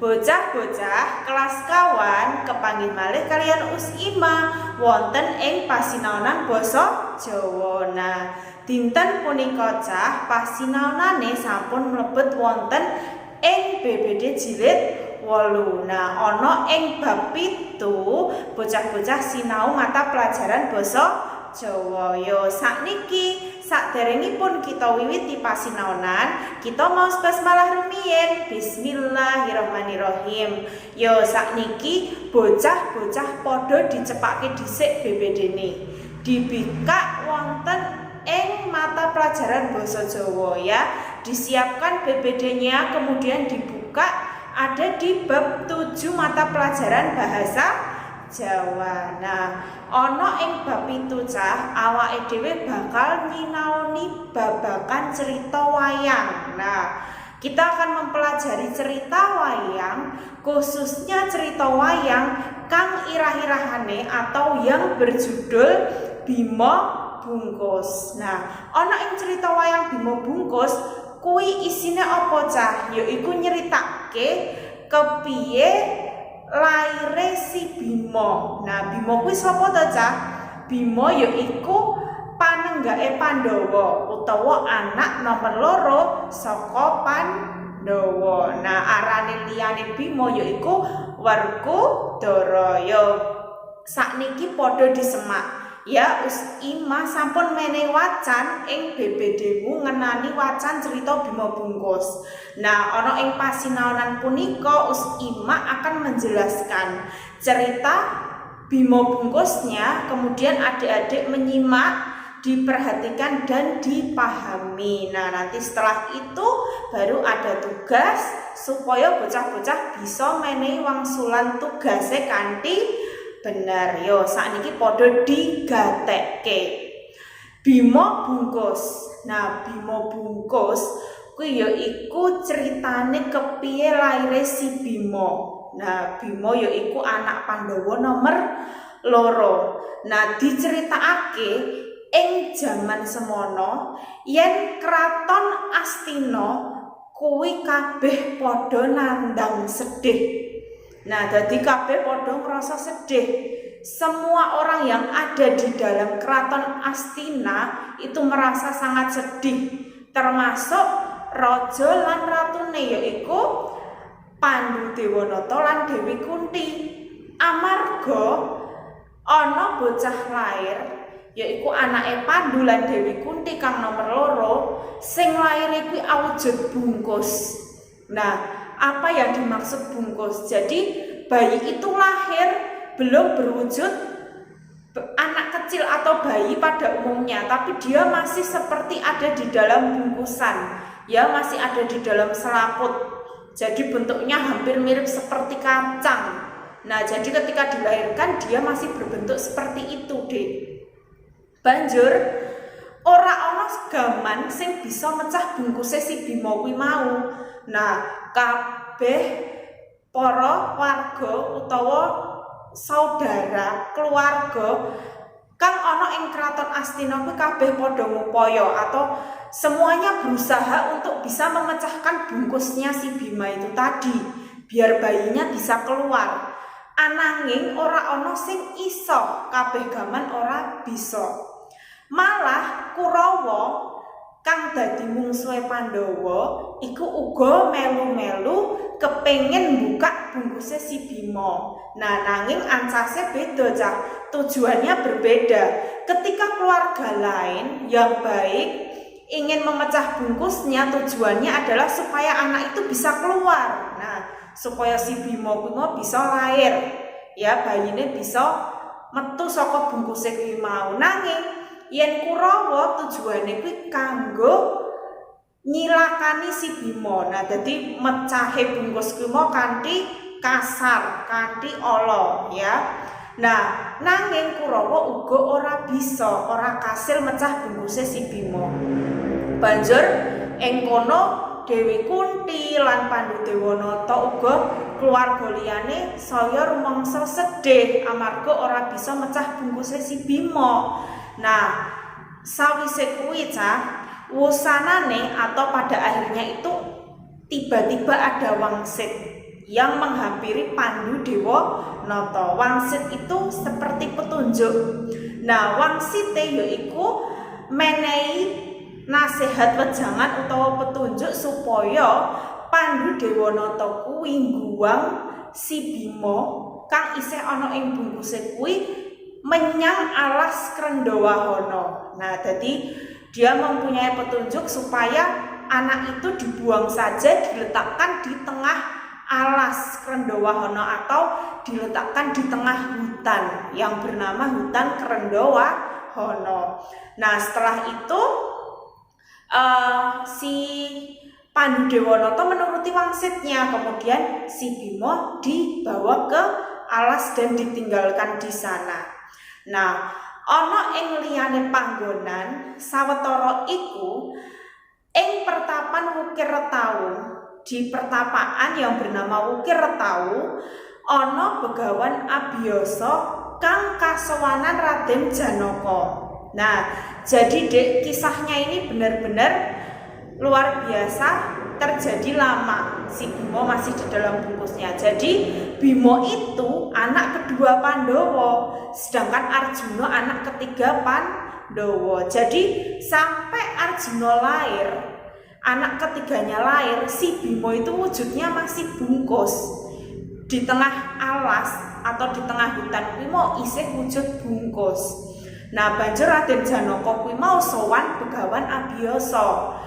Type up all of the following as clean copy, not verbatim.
Bocah-bocah kelas kawan kepanggih malih kalian Usima wonten ing pasinaonan basa Jawa. Nah, dinten punika cah pasinaonane sampun mlebet wonten ing BBD jilid 8. Nah, ana ing bab 7 bocah-bocah sinau mata pelajaran basa Jawa. Yo sakniki saderengipun kita wiwiti pasinaonan, kita maos basmalah rumiyin. Bismillahirrahmanirrahim. Yo sakniki bocah-bocah padha dicepake dhisik BBD-ne. Dibikak wonten ing mata pelajaran basa Jawa ya. Disiapkan BBD-nya kemudian dibuka ada di bab 7 mata pelajaran bahasa Jawa. Nah, ana ing bab itu cah awake dhewe bakal nyinaoni babagan cerita wayang. Nah, kita akan mempelajari cerita wayang, khususnya cerita wayang kang irah-irahane atau yang berjudul Bima Bungkus. Nah, ana ing cerita wayang Bima Bungkus kuwi isine apa cah? Yaiku nyeritake kepiye laire si Bima. Nah, Bima kuwi sapa to, Cah? Bima yaiku panenggake Pandhawa utawa anak nomor 2 saka Pandhawa. Nah, arane liyane Bima yaiku Werkudara. Yo sakniki padha disemak. Ya Usima sampun menehi wacan ing BBD-mu ngenani wacan cerita Bima Bungkus. Nah, ana ing pasinaonan punika Usima akan menjelaskan cerita Bima Bungkusnya, kemudian adik-adik menyimak, diperhatikan dan dipahami. Nah, nanti setelah itu baru ada tugas supaya bocah-bocah bisa menehi wangsulan tugase kanthi benar. Yo sakniki padha digatekke. Bima Bungkus. Nah, Bima Bungkus kuwi ya iku critane kepiye laire si Bima. Nah, Bima ya iku anak Pandhawa nomor 2. Nah, diceritakake ing jaman semono yen kraton Astina kuwi kabeh padha nandang sedih. Nah, jadi kabeh padha ngrasa sedih. Semua orang yang ada di dalam keraton Astina itu merasa sangat sedih, termasuk raja lan ratune yaiku Pandhudewanata lan Dewi Kunti. Amarga ana bocah lair yaiku anake Pandhu lan Dewi Kunti kang nomor 2 sing laire kuwi awujud bungkus. Nah, apa yang dimaksud bungkus? Jadi bayi itu lahir belum berwujud anak kecil atau bayi pada umumnya, tapi dia masih seperti ada di dalam bungkusan, ya masih ada di dalam selaput. Jadi bentuknya hampir mirip seperti kacang. Nah, jadi ketika dilahirkan dia masih berbentuk seperti itu, Dek. Banjur ora ana gaman sing bisa mecah bungkuse si Bima kuwi mau. Nah, kabeh para warga utawa saudara keluarga kang ana ing kraton Astina kuwi kabeh padha ngupaya atau semuanya berusaha untuk bisa memecahkan bungkusnya si Bima itu tadi biar bayinya bisa keluar. Ananging ora ana sing iso, kabeh gaman ora bisa. Malah Kurawa kang dadi mungsuhe Pandhawa iku uga melu-melu kepengin buka bungkuse si Bima. Nah, nanging ancase beda, Cah. Tujuannya berbeda. Ketika keluarga lain yang baik ingin memecah bungkusnya, tujuannya adalah supaya anak itu bisa keluar. Nah, supaya si Bima kuwi bisa lahir. Ya, bayine bisa metu saka bungkuse kuwi mau. Nanging yen Kurawa tujuane kuwi kanggo nyilakani si Bima. Nah, dadi mecahe bungkus kuwi mau kanthi kasar, kanthi ala ya. Nah, nanging Kurawa uga ora bisa, ora kasil mecah bungkuse si Bima. Banjur ing kono Dewi Kunti lan Pandhudewanata uga keluarga liyane saya rumangsa sedih amarga ora bisa mecah bungkuse si Bima. Nah, sawise kuwi Cah, wusanane atau pada akhirnya itu tiba-tiba ada wangsit. yang menghampiri Pandhu Dewanata. Wangsit itu seperti petunjuk. Nah, wangsite yaiku menehi nasihat wejangan utawa petunjuk supaya Pandhu Dewanata kuwi ngguwang si Bima kang isih ana ing bungkuse kuwi menyang alas Krendawahana. Nah, jadi dia mempunyai petunjuk supaya anak itu dibuang saja, diletakkan di tengah alas Krendawahana atau diletakkan di tengah hutan yang bernama hutan Krendawahana. Nah, setelah itu si Pandhu Dewanata menuruti wangsitnya, kemudian si Bima dibawa ke alas dan ditinggalkan di sana. Nah, ana ing liyane panggonan sawetara iku ing pertapan Wukir Retawu, di pertapaan yang bernama Wukir Retawu ana Begawan Abiyasa kang kasowanan Raden Janaka. Nah, jadi Dek, kisahnya ini benar-benar luar biasa, terjadi lama. Si Bima masih di dalam bungkusnya. Jadi Bima itu anak kedua Pandhawa, sedangkan Arjuna anak ketiga Pandhawa. Jadi sampai Arjuna lahir, anak ketiganya lahir, si Bima itu wujudnya masih bungkus di tengah alas atau di tengah hutan kuwi mau isih wujud bungkus. Nah, banjur Raden Janaka kuwi mau sowan Begawan Abiyasa.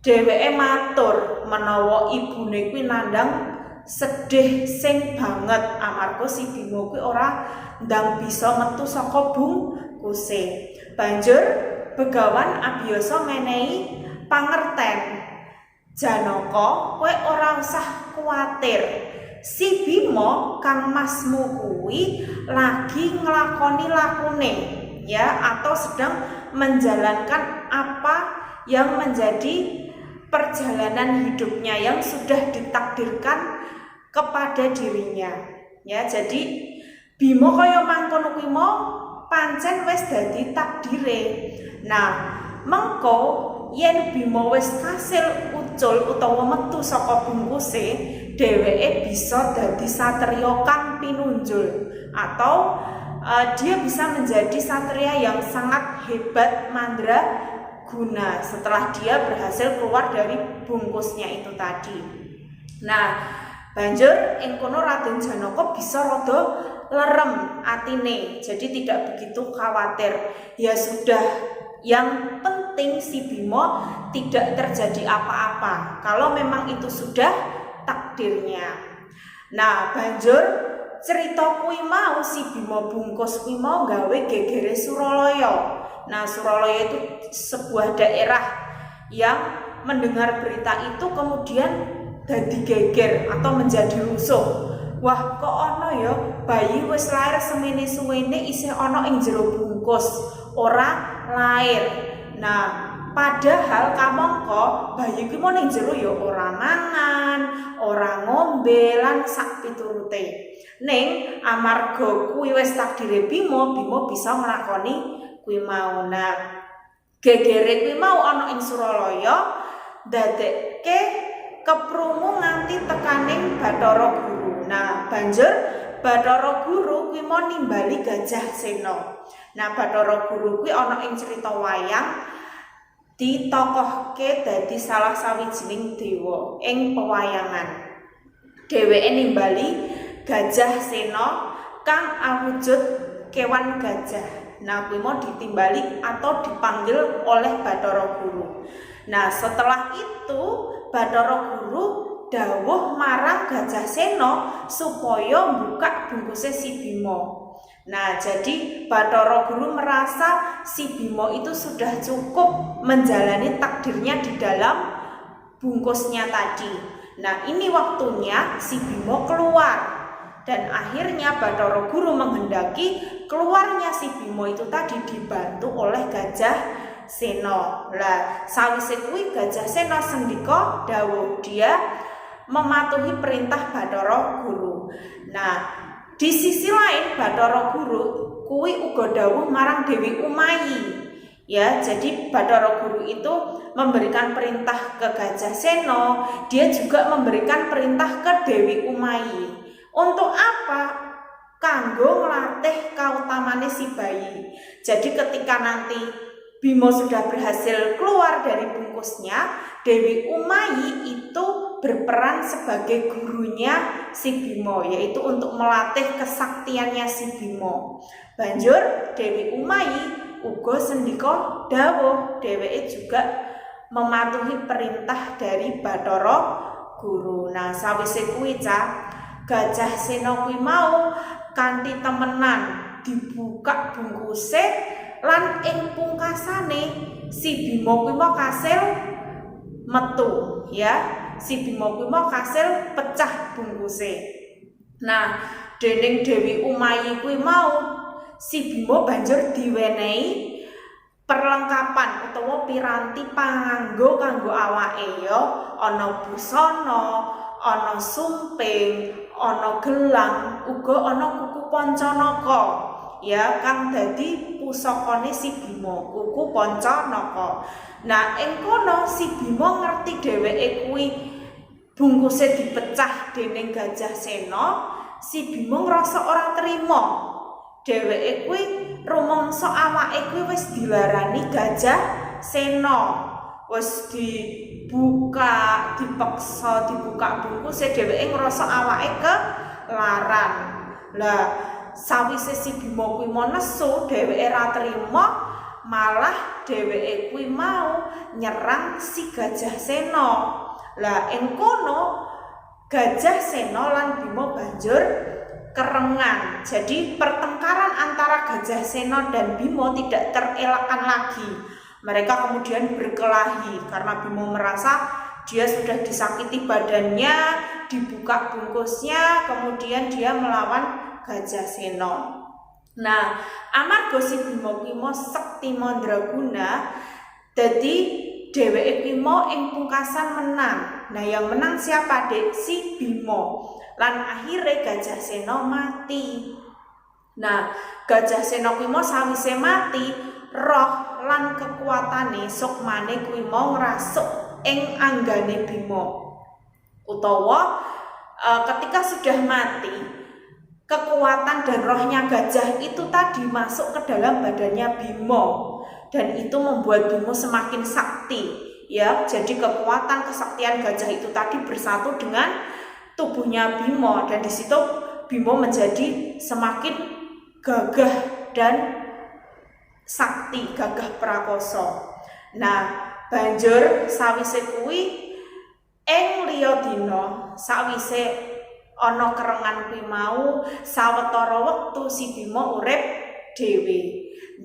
Dheweke matur menawa ibune kuwi nandang sedih sing banget amarga si Bima kuwi ora ndang bisa metu saka bungkuse. Banjur Begawan Abiyasa menehi pangerten, Janaka, kowe ora usah kuwatir. Si Bima kang masmu kuwi lagi nglakoni lakune, ya, atau sedang menjalankan apa yang menjadi perjalanan hidupnya yang sudah ditakdirkan kepada dirinya, ya. Jadi Bima kaya mangkono kuwi mau pancen wis dadi takdire. Nah, mengko yen Bima wis kasil ucul utawa metu saka bungkuse, dheweke bisa dadi satriya kang pinunjul atau dia bisa menjadi satria yang sangat hebat mandraguna setelah dia berhasil keluar dari bungkusnya itu tadi. Nah, banjur ing kono Raden Janaka bisa rada lerem atine, jadi tidak begitu khawatir. Ya sudah, yang penting si Bima tidak terjadi apa-apa kalau memang itu sudah takdirnya. Nah, banjur cerita kuwi mau si Bima bungkus kuwi mau gawe gegere Suralaya. Nah, Suralaya itu sebuah daerah yang mendengar berita itu kemudian dadi geger atau menjadi rusuh. Wah, kok ana ya bayi wis lair semene suwene isih ana ing jero bungkus, ora lair. Nah, padahal kamangka bayi kuwi mau ning jero ya ora mangan, ora ngombe lan sak piturute. Ning amarga kuwi wis takdire Bima, Bima bisa nglakoni kuwi mau. Nah, gegere kuwi mau ana ing Suralaya ndadekke keprungu nganti tekaning Bathara Guru. Nah, banjur Bathara Guru kuwi mau nimbali Gajah Sena. Nah, Bathara Guru kuwi ana ing cerita wayang ditokohke dadi salah sawijining dewa ing pewayangan. Dheweke nimbali Gajah Sena kang awujud kewan gajah. Nah, kuwi mau ditimbali atau dipanggil oleh Bathara Guru. Nah, setelah itu Bathara Guru dawuh marang Gajah Sena supaya buka bungkuse si Bima. Nah, jadi Bathara Guru merasa si Bima itu sudah cukup menjalani takdirnya di dalam bungkusnya tadi. Nah, ini waktunya si Bima keluar. Dan akhirnya Bathara Guru menghendaki keluarnya si Bima itu tadi dibantu oleh Gajah Sena. Lah, sawise kuwi Gajah Sena sendika dawuh dia mematuhi perintah Bathara Guru. Nah, di sisi lain Bathara Guru kuwi uga dawuh marang Dewi Umayi Ya, jadi Bathara Guru itu memberikan perintah ke Gajah Sena, dia juga memberikan perintah ke Dewi Umayi. Untuk apa? Kanggo nglatih kautamane si bayi. Jadi ketika nanti Bima sudah berhasil keluar dari bungkusnya, Dewi Umayi itu berperan sebagai gurunya si Bima, yaitu untuk melatih kesaktiannya si Bima. Banjur Dewi Umayi uga sendika dawuh, dheweke juga mematuhi perintah dari Bathara Guru. Nah, sawise kuwi Gajah Sena kuwi mau kanthi temenan dibuka bungkuse lan ing pungkasane si Bima kuwi mau kasil metu ya. Si Bima kuwi mau kasil pecah bungkuse. Nah, dening Dewi Umayi kuwi mau si Bima banjur diwenehi perlengkapan utawa piranti panganggo kanggo awake ya, ana busana, ana sumping, ana gelang, uga ana kuku Pancanaka ya kang dadi pusakane si Bima, kuku Pancanaka. Nah, ing kono si Bima ngerti dheweke kuwi bungkuse dipecah dening Gajah Sena, si Bima ngrasa ora trima. Dheweke kuwi rumangsa awake kuwi wis dilarani Gajah Sena, wis dibuka, dipaksa dibuka bungkuse, dheweke ngrasa awake kelaran. Lah sawise si Bima kuwi mau nesu, dheweke ra trima, malah dheweke kuwi mau nyerang si Gajah Sena. Lah ing kono Gajah Sena lan Bima banjur kerengan. Jadi pertengkaran antara Gajah Sena dan Bima tidak terelakkan lagi. Mereka kemudian berkelahi karena Bima merasa dia sudah disakiti badannya, dibuka bungkusnya, kemudian dia melawan Gajah Sena. Nah, amarga si Bima kuwi mau sekti mandraguna, dadi dheweke kuwi mau ing pungkasan menang. Nah, yang menang siapa, Dek? Si Bima. Lan akhirnya Gajah Sena mati. Nah, Gajah Sena kuwi mau sawise mati, roh lan kekuatane sukmane kuwi mau ngrasuk ing anggane Bima. Utawa ketika sudah mati, kekuatan dan rohnya gajah itu tadi masuk ke dalam badannya Bima, dan itu membuat Bima semakin sakti ya. Jadi kekuatan kesaktian gajah itu tadi bersatu dengan tubuhnya Bima, dan di situ Bima menjadi semakin gagah dan sakti, gagah prakoso. Nah, banjur sawise kuwi ing liya dina, sawise ana kerengan kuwi mau, sawetara wektu si Bima urip dhewe.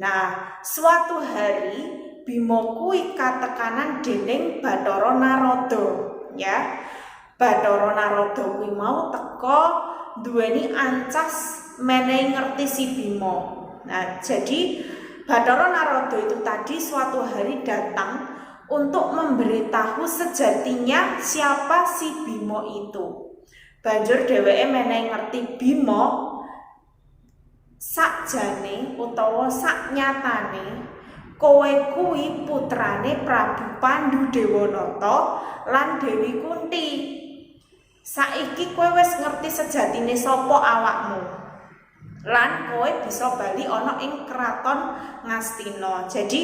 Nah, suatu hari Bima kuwi katekanan dening Bathara Narada ya. Bathara Narada kuwi mau teka duweni ancas menehi ngerti si Bima. Nah, jadi Bathara Narada itu tadi suatu hari datang untuk memberitahu sejatinya siapa si Bima itu. Banjur dheweke menehi ngerti Bima sakjane utawa saknyatane kowe kuwi putrane Prabu Pandhudewanata lan Dewi Kunti. Saiki kowe wis ngerti sejatine sapa awakmu, lan kowe bisa bali ana ing kraton Ngastina. Jadi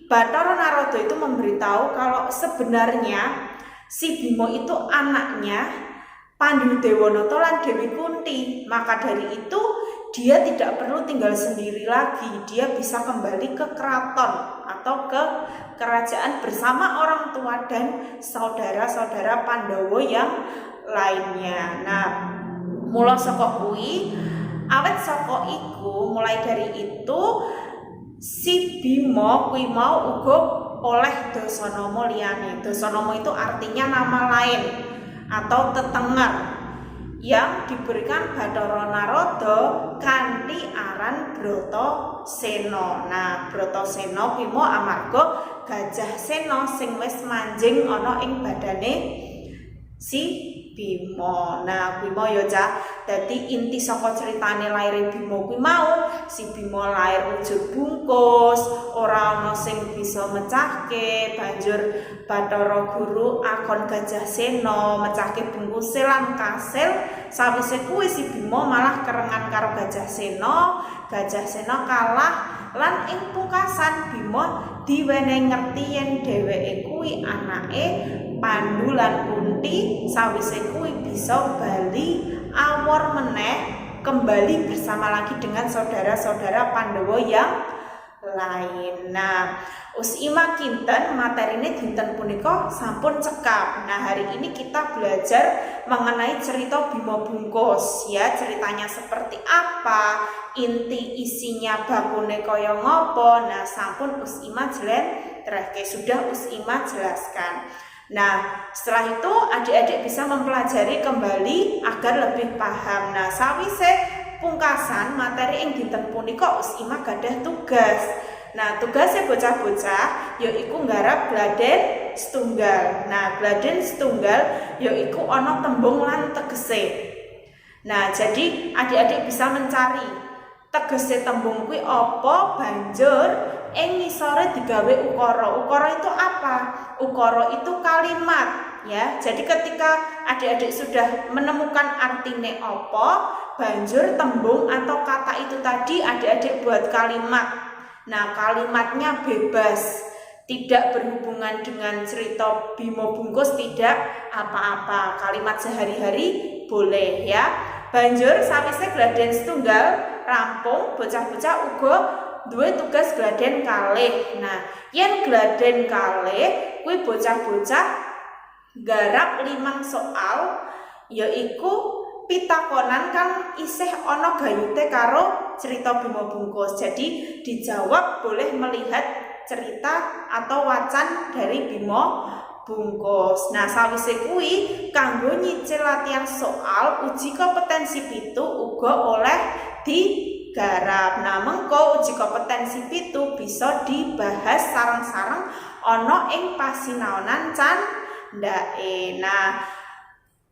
Bathara Narada itu memberitahu kalau sebenarnya si Bima itu anaknya Pandhudewanata lan Dewi Kunti. Maka dari itu dia tidak perlu tinggal sendiri lagi, dia bisa kembali ke keraton atau ke kerajaan bersama orang tua dan saudara-saudara Pandhawa yang lainnya. Nah, mula saka kuwi, awet saka iku, mulai dari itu si Bima kuwi mau uga oleh dasanama liyane. Dasanama itu artinya nama lain atau tetenger yang diberikan Bathara Narada kanthi aran Bratasena. Nah, Bratasena kuwi mau amarga Gajah Sena sing wis manjing ana ing badane si Bima. Nah, kuwi mau ya Cah. Dadi inti saka critane laire Bima kuwi mau, si Bima lair wujud bungkus, ora ana sing bisa mecahke, banjur Bathara Guru akon Gajah Sena mecahke bungkuse lan kasil. Sawise kuwi si Bima malah kerengan karo Gajah Sena. Gajah Sena kalah lan ing pungkasan Bima diwenehi ngerti yen dheweke kuwi anake Pandu lan Kunti. Sawise kuwi bisa bali awor meneh kembali bersama lagi dengan saudara-saudara Pandhawa yang lain. Nah, Usima kinten materine dinten punika sampun cekap. Nah, hari ini kita belajar mengenai cerita Bima Bungkus ya. Ceritanya seperti apa, inti isinya bakune kaya ngopo. Nah, sampun Usima jlentrehke, sudah Usima jelaskan. Nah, setelah itu adik-adik bisa mempelajari kembali agar lebih paham. Nah, sawise pungkasan materi ing dinten punika Usima gadah tugas. Nah, tugasnya bocah-bocah yaiku nggarap gladen setunggal. Nah, gladen setunggal yaiku ana tembung lan tegese. Nah, jadi adik-adik bisa mencari tegese tembung kuwi apa, banjur ing ngisore digawe ukara. Ukara itu apa? Ukara itu kalimat ya. Jadi ketika adik-adik sudah menemukan artine apa, banjur tembung atau kata itu tadi adik-adik buat kalimat. Nah, kalimatnya bebas, tidak berhubungan dengan cerita Bima Bungkus, tidak apa-apa. Kalimat sehari-hari boleh ya. Banjur sawise gladen setunggal rampung, bocah-bocah uga duwe tugas gladen kalih. Nah, yen gladen kalih kuwi bocah-bocah garap 5 soal yaiku pitakonan kan isih ana gayute karo cerita Bima Bungkus. Jadi dijawab boleh melihat cerita atau wacan dari Bima Bungkus. Nah, sawise kuwi kanggo nyicil latihan soal uji kompetensi pitu uga oleh digarap. Nah, mengko uji kompetensi pitu bisa dibahas sareng-sareng ana ing pasinaonan candhake. Nah,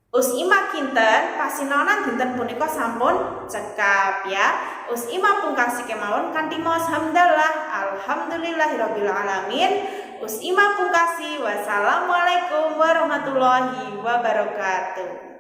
Usima kinten pasinaonan dinten punika sampun cekap ya. Usima pungkasi kemawon kanthi maos hamdalah alhamdulillahirabbil alamin. Usima pungkasi wassalamualaikum warahmatullahi wabarakatuh.